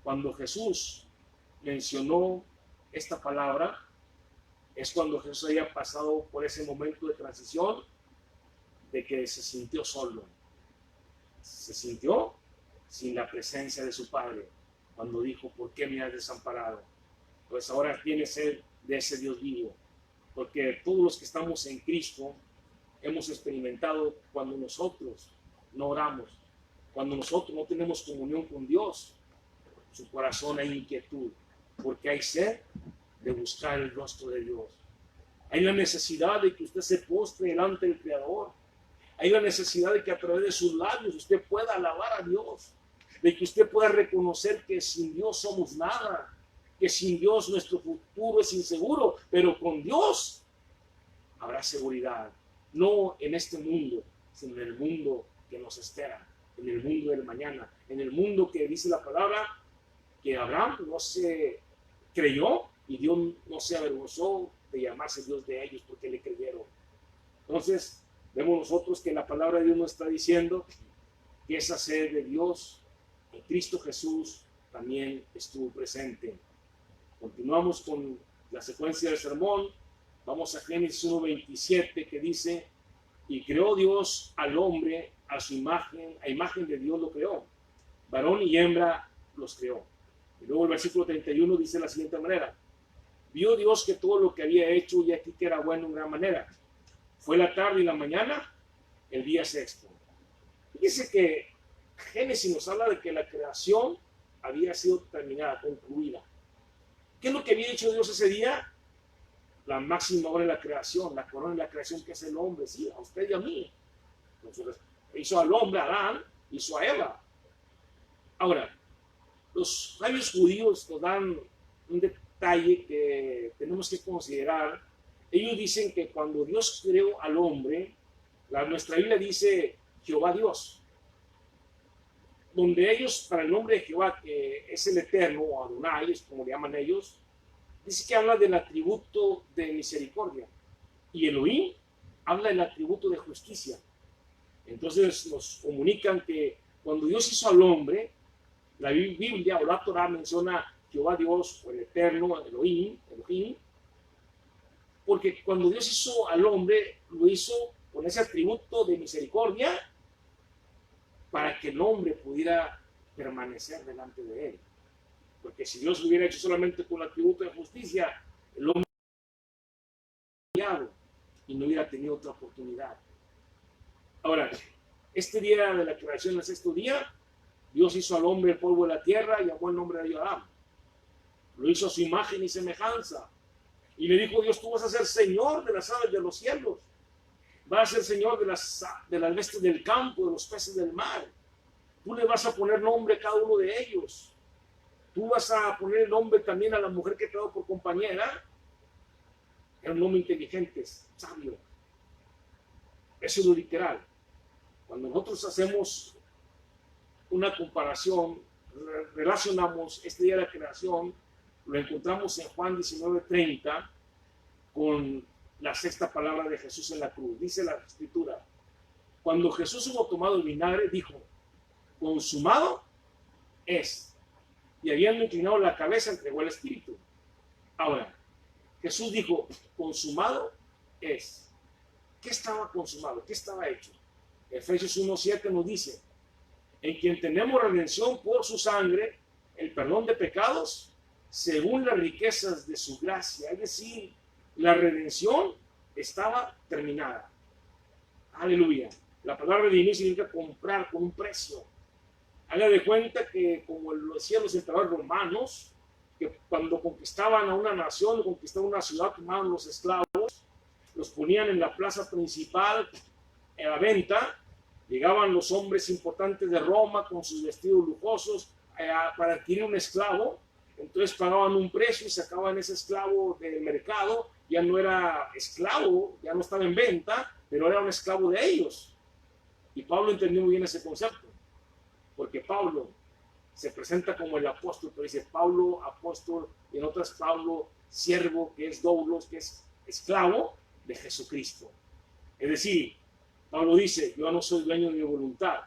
Cuando Jesús mencionó esta palabra, es cuando Jesús había pasado por ese momento de transición, de que se sintió solo. Se sintió sin la presencia de su Padre, cuando dijo: ¿por qué me has desamparado? Pues ahora tiene sed de ese Dios vivo, porque todos los que estamos en Cristo hemos experimentado cuando nosotros no oramos, cuando nosotros no tenemos comunión con Dios, su corazón hay inquietud, porque hay sed de buscar el rostro de Dios. Hay la necesidad de que usted se postre delante del Creador. Hay la necesidad de que a través de sus labios usted pueda alabar a Dios, de que usted pueda reconocer que sin Dios somos nada, que sin Dios nuestro futuro es inseguro, pero con Dios habrá seguridad, no en este mundo, sino en el mundo que nos espera, en el mundo del mañana, en el mundo que dice la palabra que Abraham no se creyó y Dios no se avergonzó de llamarse Dios de ellos porque le creyeron. Entonces, vemos nosotros que la palabra de Dios nos está diciendo que esa sed de Dios en Cristo Jesús también estuvo presente. Continuamos con la secuencia del sermón. Vamos a Génesis 1:27, que dice: y creó Dios al hombre a su imagen, a imagen de Dios lo creó, varón y hembra los creó. Y luego el versículo 31 dice de la siguiente manera: vio Dios que todo lo que había hecho y aquí que era bueno en gran manera. Fue la tarde y la mañana, el día sexto. Fíjese que Génesis nos habla de que la creación había sido terminada, concluida. ¿Qué es lo que había hecho Dios ese día? La máxima obra de la creación, la corona de la creación, que es el hombre, sí, a usted y a mí. Entonces, hizo al hombre, a Adán, hizo a Eva. Ahora, los sabios judíos nos dan un detalle que tenemos que considerar. Ellos dicen que cuando Dios creó al hombre, nuestra Biblia dice Jehová Dios, donde ellos, para el nombre de Jehová, que es el Eterno, o Adonai, es como le llaman ellos, dice que habla del atributo de misericordia, y Elohim habla del atributo de justicia. Entonces nos comunican que cuando Dios hizo al hombre, la Biblia o la Torah menciona Jehová Dios, o el Eterno, Elohim, porque cuando Dios hizo al hombre, lo hizo con ese atributo de misericordia para que el hombre pudiera permanecer delante de él. Porque si Dios lo hubiera hecho solamente con el atributo de justicia, el hombre hubiera fallado y no hubiera tenido otra oportunidad. Ahora, este día de la creación, el sexto día, Dios hizo al hombre el polvo de la tierra y llamó el nombre de Adán. Lo hizo a su imagen y semejanza. Y le dijo Dios: tú vas a ser señor de las aves de los cielos, vas a ser señor de las bestias del campo, de los peces del mar. Tú le vas a poner nombre a cada uno de ellos. Tú vas a poner el nombre también a la mujer que te ha dado por compañera. Era un nombre inteligente, sabio. Eso es lo literal. Cuando nosotros hacemos una comparación, relacionamos este día de la creación, lo encontramos en Juan 19:30 con la sexta palabra de Jesús en la cruz. Dice la escritura: cuando Jesús hubo tomado el vinagre, dijo: consumado es. Y habiendo inclinado la cabeza, entregó el espíritu. Ahora, Jesús dijo: consumado es. ¿Qué estaba consumado? ¿Qué estaba hecho? Efesios 1:7 nos dice: en quien tenemos redención por su sangre, el perdón de pecados, según las riquezas de su gracia. Es decir, la redención estaba terminada. Aleluya. La palabra redimir significa comprar con un precio. Haga de cuenta que, como lo decían los emperadores romanos, que cuando conquistaban a una nación, conquistaban una ciudad, tomaban los esclavos, los ponían en la plaza principal a la venta. Llegaban los hombres importantes de Roma con sus vestidos lujosos para adquirir un esclavo. Entonces pagaban un precio y sacaban ese esclavo del mercado. Ya no era esclavo, ya no estaba en venta, pero era un esclavo de ellos. Y Pablo entendió muy bien ese concepto, porque Pablo se presenta como el apóstol, pero dice Pablo apóstol, y en otras Pablo siervo, que es doulos, que es esclavo de Jesucristo. Es decir, Pablo dice: yo no soy dueño de mi voluntad,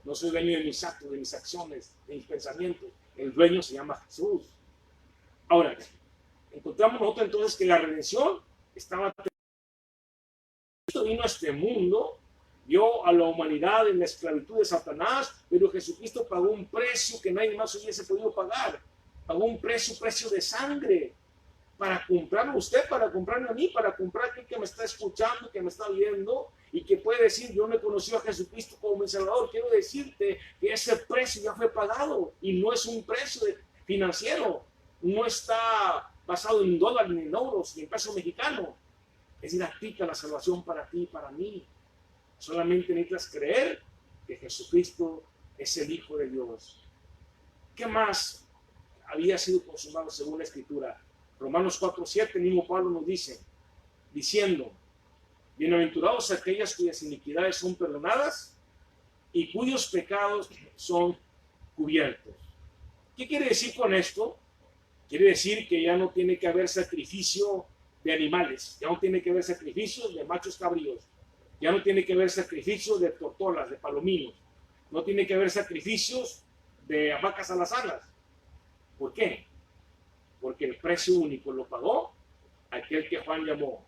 no soy dueño de mis actos, de mis acciones, de mis pensamientos. El dueño se llama Jesús. Ahora, encontramos nosotros entonces que la redención estaba. Cristo vino a este mundo, vio a la humanidad en la esclavitud de Satanás, pero Jesucristo pagó un precio que nadie más hubiese podido pagar. Pagó un precio de sangre, para comprarlo a usted, para comprarme a mí, para comprar a aquel que me está escuchando, que me está viendo y que puede decir: yo no he conocido a Jesucristo como mi Salvador. Quiero decirte que ese precio ya fue pagado, y no es un precio financiero, no está basado en dólares, ni en euros, ni en peso mexicano. Es gratuita la salvación para ti y para mí. Solamente necesitas creer que Jesucristo es el Hijo de Dios. ¿Qué más había sido consumado según la Escritura? Romanos 4:7, el mismo Pablo nos dice, diciendo: bienaventurados aquellas cuyas iniquidades son perdonadas y cuyos pecados son cubiertos. ¿Qué quiere decir con esto? Quiere decir que ya no tiene que haber sacrificio de animales, ya no tiene que haber sacrificios de machos cabríos, ya no tiene que haber sacrificios de tortolas, de palominos, no tiene que haber sacrificios de vacas alazanas. ¿Por qué? Porque el precio único lo pagó aquel que Juan llamó: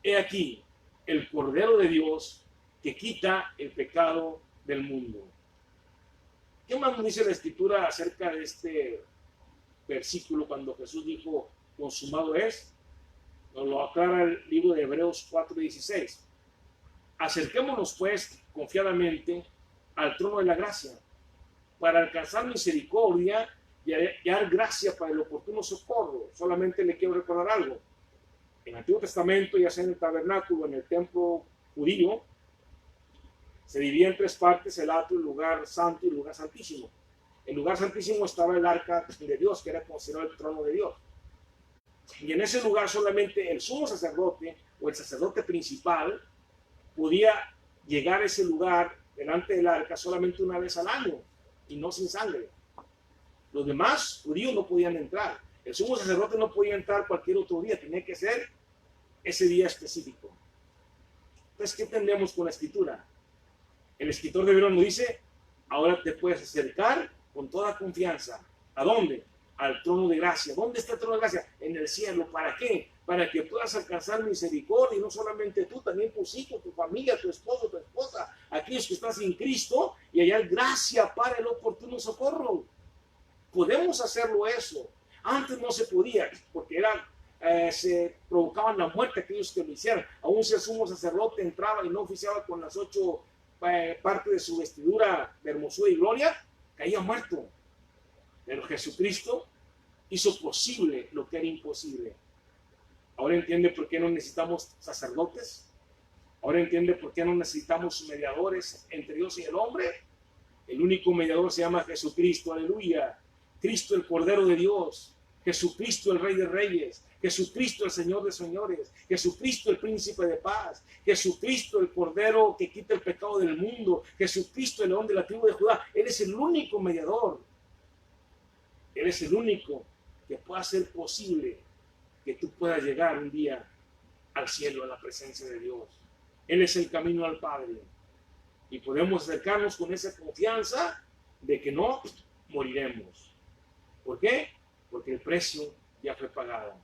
he aquí el Cordero de Dios que quita el pecado del mundo. ¿Qué más nos dice la Escritura acerca de este versículo cuando Jesús dijo consumado es? Nos lo aclara el libro de Hebreos 4:16. Acerquémonos pues confiadamente al trono de la gracia para alcanzar misericordia y hallar gracia para el oportuno socorro. Solamente le quiero recordar algo. En el Antiguo Testamento, ya sea en el tabernáculo, en el templo judío, se dividía en tres partes: el atrio, el lugar santo y el lugar santísimo. En el lugar santísimo estaba el arca de Dios, que era considerado el trono de Dios. Y en ese lugar solamente el sumo sacerdote o el sacerdote principal podía llegar a ese lugar delante del arca solamente una vez al año y no sin sangre. Los demás judíos no podían entrar. El sumo sacerdote no podía entrar cualquier otro día, tenía que ser ese día específico. Entonces, ¿qué tendremos con la Escritura? El escritor de Hebreos nos dice: ahora te puedes acercar con toda confianza. ¿A dónde? Al trono de gracia. ¿Dónde está el trono de gracia? En el cielo. ¿Para qué? Para que puedas alcanzar misericordia, y no solamente tú, también tus hijos, tu familia, tu esposo, tu esposa, aquellos que están sin Cristo, y hallar gracia para el oportuno socorro. Podemos hacerlo eso. Antes no se podía, porque se provocaban la muerte aquellos que lo hicieran. Aún si el sumo sacerdote entraba y no oficiaba con las 8 partes de su vestidura de hermosura y gloria, caía muerto. Pero Jesucristo hizo posible lo que era imposible. Ahora entiende por qué no necesitamos sacerdotes. Ahora entiende por qué no necesitamos mediadores entre Dios y el hombre. El único mediador se llama Jesucristo. Aleluya. Cristo, el Cordero de Dios. Jesucristo, el Rey de Reyes. Jesucristo, el Señor de Señores. Jesucristo, el Príncipe de Paz. Jesucristo, el Cordero que quita el pecado del mundo. Jesucristo, el León de la tribu de Judá. Él es el único mediador. Él es el único que puede hacer posible que tú puedas llegar un día al cielo, a la presencia de Dios. Él es el camino al Padre. Y podemos acercarnos con esa confianza de que no moriremos. ¿Por qué? Porque el precio ya fue pagado.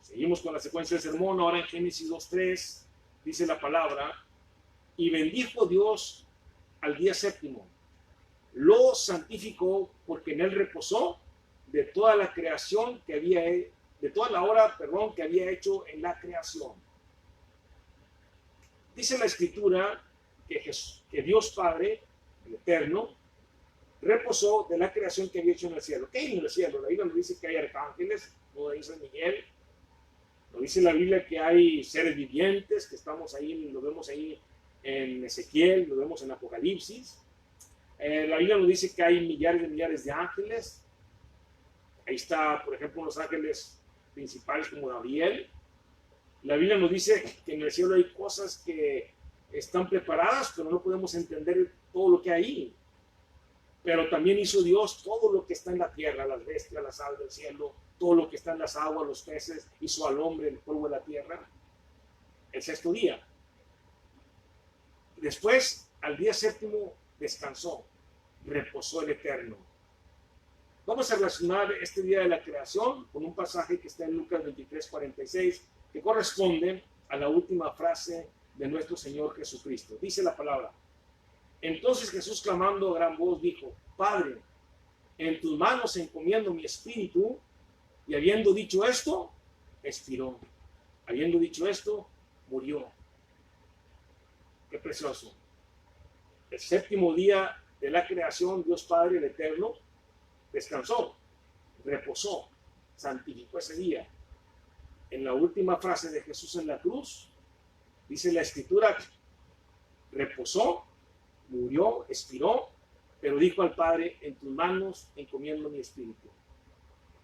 Seguimos con la secuencia del sermón. Ahora en Génesis 2:3 dice la palabra: y bendijo Dios al día séptimo, lo santificó, porque en él reposó de toda la creación que había, de toda la obra, que había hecho en la creación. Dice la Escritura que Dios Padre, el Eterno, reposó de la creación que había hecho en el cielo. ¿Qué hay en el cielo? La Biblia nos dice que hay arcángeles, como dice Miguel. Nos dice la Biblia que hay seres vivientes, que estamos ahí, lo vemos ahí en Ezequiel, lo vemos en Apocalipsis. La Biblia nos dice que hay millares de ángeles. Ahí está, por ejemplo, los ángeles principales como Gabriel. La Biblia nos dice que en el cielo hay cosas que están preparadas, pero no podemos entender todo lo que hay ahí. Pero también hizo Dios todo lo que está en la tierra: las bestias, las aves del cielo, todo lo que está en las aguas, los peces. Hizo al hombre, el polvo de la tierra, el sexto día. Después, al día séptimo, descansó, reposó el Eterno. Vamos a relacionar este día de la creación con un pasaje que está en Lucas 23:46, que corresponde a la última frase de nuestro Señor Jesucristo. Dice la palabra: entonces Jesús, clamando a gran voz, dijo: Padre, en tus manos encomiendo mi espíritu. Y habiendo dicho esto, expiró. Habiendo dicho esto, murió. Qué precioso. El séptimo día de la creación, Dios Padre, el Eterno, descansó, reposó, santificó ese día. En la última frase de Jesús en la cruz, dice la Escritura: reposó, murió, expiró, pero dijo al Padre: en tus manos encomiendo mi espíritu.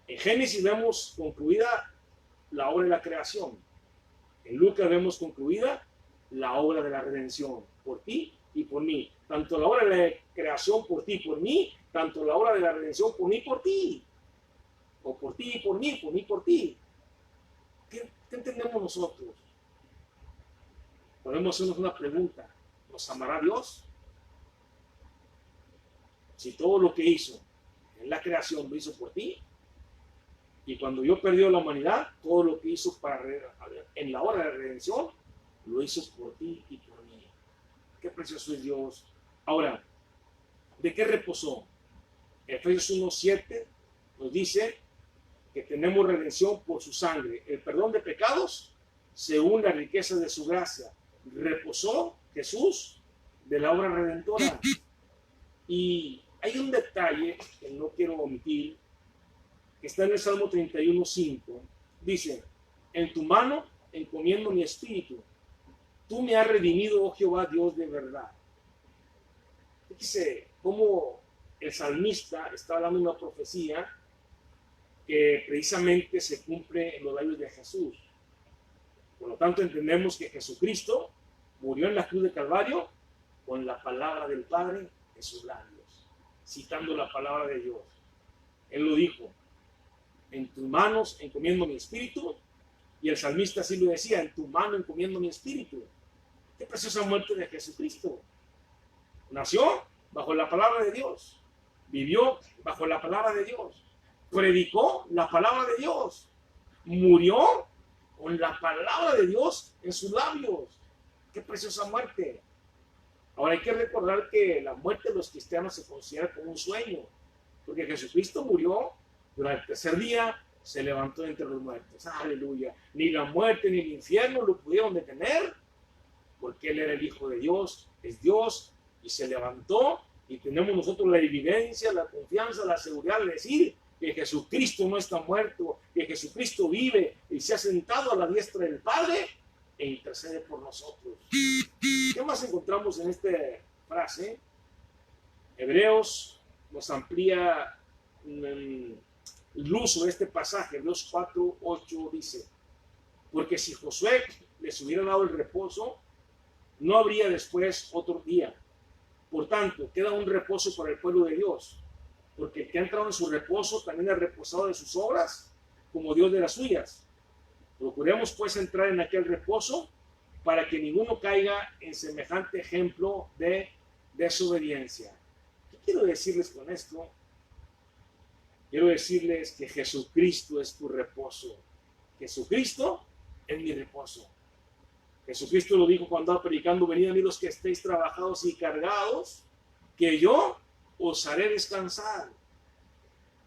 En Génesis vemos concluida la obra de la creación. En Lucas vemos concluida la obra de la redención, por ti y por mí. Tanto la obra de la creación por ti y por mí, tanto la obra de la redención por mí y por ti. o por ti, por mí, por ti. ¿Qué entendemos nosotros? Podemos hacernos una pregunta. ¿Nos amará Dios? Si todo lo que hizo en la creación lo hizo por ti, y cuando Dios perdió la humanidad, todo lo que hizo en la hora de redención, lo hizo por ti y por mí. Qué precioso es Dios. Ahora, ¿de qué reposó? Efesios 1:7 nos dice que tenemos redención por su sangre, el perdón de pecados según la riqueza de su gracia. Reposó Jesús de la obra redentora. Y hay un detalle que no quiero omitir, que está en el Salmo 31:5. Dice, en tu mano encomiendo mi espíritu. Tú me has redimido, oh Jehová, Dios de verdad. Dice cómo el salmista está hablando de una profecía que precisamente se cumple en los labios de Jesús. Por lo tanto, entendemos que Jesucristo murió en la cruz de Calvario con la palabra del Padre en sus labios, citando la palabra de Dios. Él lo dijo, en tus manos encomiendo mi espíritu, y el salmista así lo decía, en tu mano encomiendo mi espíritu. Qué preciosa muerte de Jesucristo. Nació bajo la palabra de Dios, vivió bajo la palabra de Dios, predicó la palabra de Dios, murió con la palabra de Dios en sus labios. Qué preciosa muerte. Ahora hay que recordar que la muerte de los cristianos se considera como un sueño, porque Jesucristo murió, durante el tercer día se levantó de entre los muertos. Aleluya. Ni la muerte ni el infierno lo pudieron detener, porque Él era el Hijo de Dios, es Dios, y se levantó, y tenemos nosotros la evidencia, la confianza, la seguridad de decir que Jesucristo no está muerto, que Jesucristo vive y se ha sentado a la diestra del Padre e intercede por nosotros. ¿Qué más encontramos en esta frase? Hebreos nos amplía el uso de este pasaje. Hebreos 4:8 dice, porque si Josué les hubiera dado el reposo, no habría después otro día. Por tanto, queda un reposo para el pueblo de Dios, porque el que ha entrado en su reposo también ha reposado de sus obras, como Dios de las suyas. Procuremos pues entrar en aquel reposo para que ninguno caiga en semejante ejemplo de desobediencia. ¿Qué quiero decirles con esto? Quiero decirles que Jesucristo es tu reposo. Jesucristo es mi reposo. Jesucristo lo dijo cuando estaba predicando, venid a mí los que estéis trabajados y cargados, que yo os haré descansar.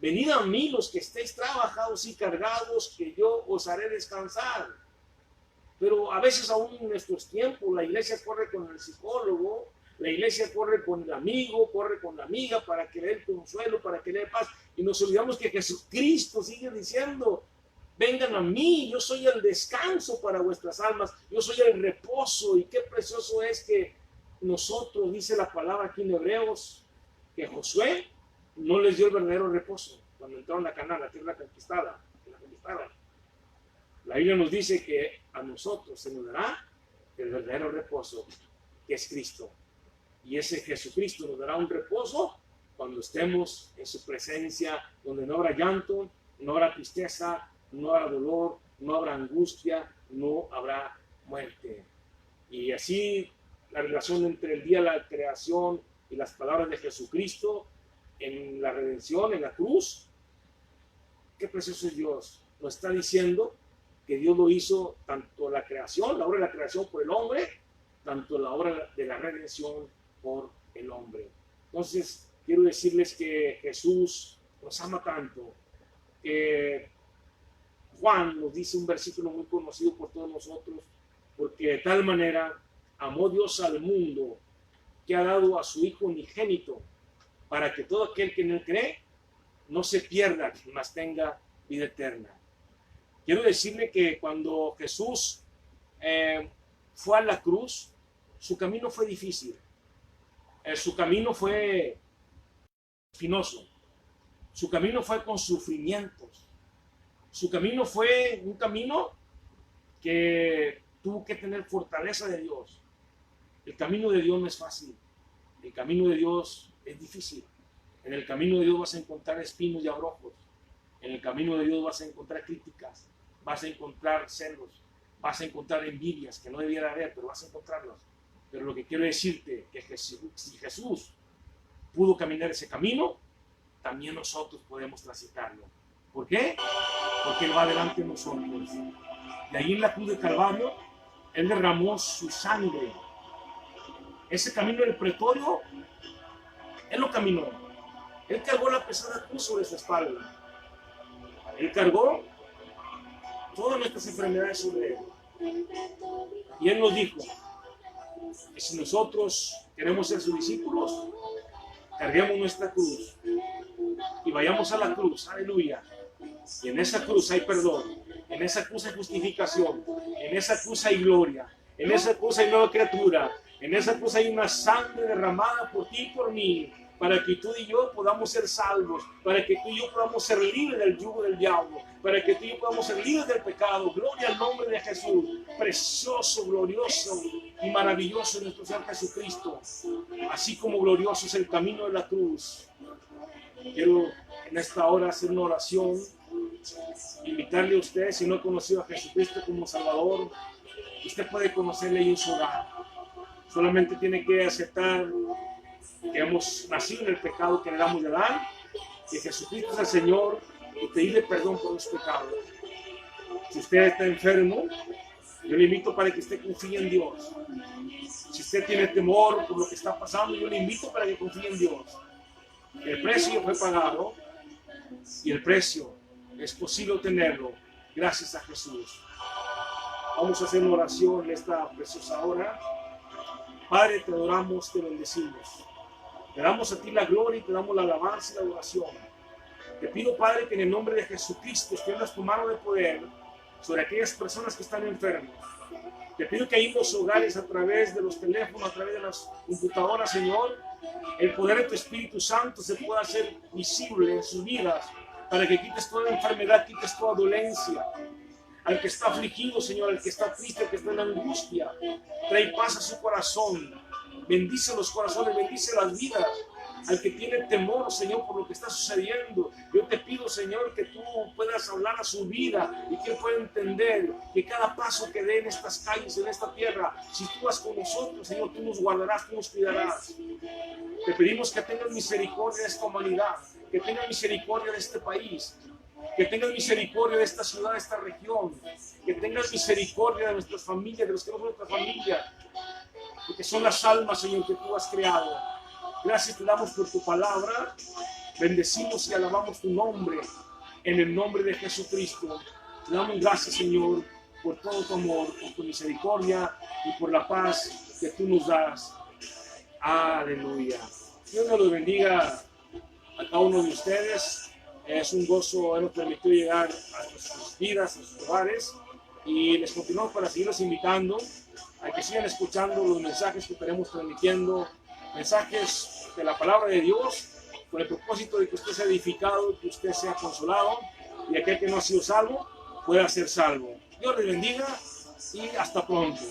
Venid a mí los que estéis trabajados y cargados, que yo os haré descansar. Pero a veces aún en nuestros tiempos la iglesia corre con el psicólogo, la iglesia corre con el amigo, corre con la amiga para que le dé consuelo, para que le dé paz. Y nos olvidamos que Jesucristo sigue diciendo, vengan a mí, yo soy el descanso para vuestras almas, yo soy el reposo. Y qué precioso es que nosotros, dice la palabra aquí en Hebreos, que Josué no les dio el verdadero reposo cuando entraron a Canaán, la tierra conquistada, la conquistaron. La Biblia nos dice que a nosotros se nos dará el verdadero reposo, que es Cristo. Y ese Jesucristo nos dará un reposo cuando estemos en su presencia, donde no habrá llanto, no habrá tristeza, no habrá dolor, no habrá angustia, no habrá muerte. Y así la relación entre el día de la creación y las palabras de Jesucristo en la redención, en la cruz. Qué precioso es Dios. Nos está diciendo que Dios lo hizo tanto la creación, la obra de la creación por el hombre, tanto la obra de la redención por el hombre. Entonces, quiero decirles que Jesús nos ama tanto, que Juan nos dice un versículo muy conocido por todos nosotros, porque de tal manera amó Dios al mundo, que ha dado a su Hijo unigénito, para que todo aquel que en él cree no se pierda, mas tenga vida eterna. Quiero decirle que cuando Jesús fue a la cruz, su camino fue difícil, su camino fue espinoso, su camino fue con sufrimientos, su camino fue un camino que tuvo que tener fortaleza de Dios. El camino de Dios no es fácil, el camino de Dios es difícil. En el camino de Dios vas a encontrar espinos y abrojos. En el camino de Dios vas a encontrar críticas, vas a encontrar celos, vas a encontrar envidias que no debiera haber, pero vas a encontrarlas. Pero lo que quiero decirte es que si Jesús pudo caminar ese camino, también nosotros podemos transitarlo. ¿Por qué? Porque Él va delante de nosotros. Y ahí en la cruz de Calvario, Él derramó su sangre. Ese camino del pretorio, Él lo caminó. Él cargó la pesada cruz sobre su espalda. Él cargó todas nuestras enfermedades sobre Él. Y Él nos dijo que si nosotros queremos ser sus discípulos, carguemos nuestra cruz y vayamos a la cruz, aleluya. Y en esa cruz hay perdón, en esa cruz hay justificación, en esa cruz hay gloria, en esa cruz hay nueva criatura, en esa cruz hay una sangre derramada por ti y por mí, para que tú y yo podamos ser salvos, para que tú y yo podamos ser libres del yugo del diablo, para que tú y yo podamos ser libres del pecado. Gloria al nombre de Jesús, precioso, glorioso y maravilloso nuestro Señor Jesucristo, así como glorioso es el camino de la cruz. Quiero en esta hora hacer una oración, invitarle a usted, si no ha conocido a Jesucristo como Salvador, usted puede conocerle ahí en su hogar. Solamente tiene que aceptar que hemos nacido en el pecado que heredamos de Adán, que Jesucristo es el Señor, y pedirle perdón por los pecados. Si usted está enfermo, yo le invito para que usted confíe en Dios. Si usted tiene temor por lo que está pasando, yo le invito para que confíe en Dios. El precio fue pagado y el precio es posible obtenerlo gracias a Jesús. Vamos a hacer una oración en esta preciosa hora. Padre, te adoramos, te bendecimos. Te damos a ti la gloria y te damos la alabanza y la adoración. Te pido, Padre, que en el nombre de Jesucristo extiendas tu mano de poder sobre aquellas personas que están enfermas. Te pido que ahí en los hogares, a través de los teléfonos, a través de las computadoras, Señor, el poder de tu Espíritu Santo se pueda hacer visible en sus vidas, para que quites toda enfermedad, quites toda dolencia. Al que está afligido, Señor, al que está triste, al que está en angustia, trae paz a su corazón. Bendice los corazones, bendice las vidas. Al que tiene temor, Señor, por lo que está sucediendo, yo te pido, Señor, que tú puedas hablar a su vida y que él pueda entender que cada paso que dé en estas calles, en esta tierra, si tú vas con nosotros, Señor, tú nos guardarás, tú nos cuidarás. Te pedimos que tengas misericordia de esta humanidad, que tengas misericordia de este país, que tengas misericordia de esta ciudad, de esta región, que tengas misericordia de nuestras familias, de los que no son nuestra familia, porque son las almas, Señor, que tú has creado. Gracias te damos por tu palabra, bendecimos y alabamos tu nombre, en el nombre de Jesucristo. Te damos gracias, Señor, por todo tu amor, por tu misericordia y por la paz que tú nos das. Aleluya. Dios nos los bendiga a cada uno de ustedes. Es un gozo habernos permitido llegar a sus vidas, a sus hogares, y les continuamos para seguirlos invitando a que sigan escuchando los mensajes que estaremos transmitiendo, mensajes de la palabra de Dios, con el propósito de que usted sea edificado, que usted sea consolado, y aquel que no ha sido salvo pueda ser salvo. Dios les bendiga y hasta pronto.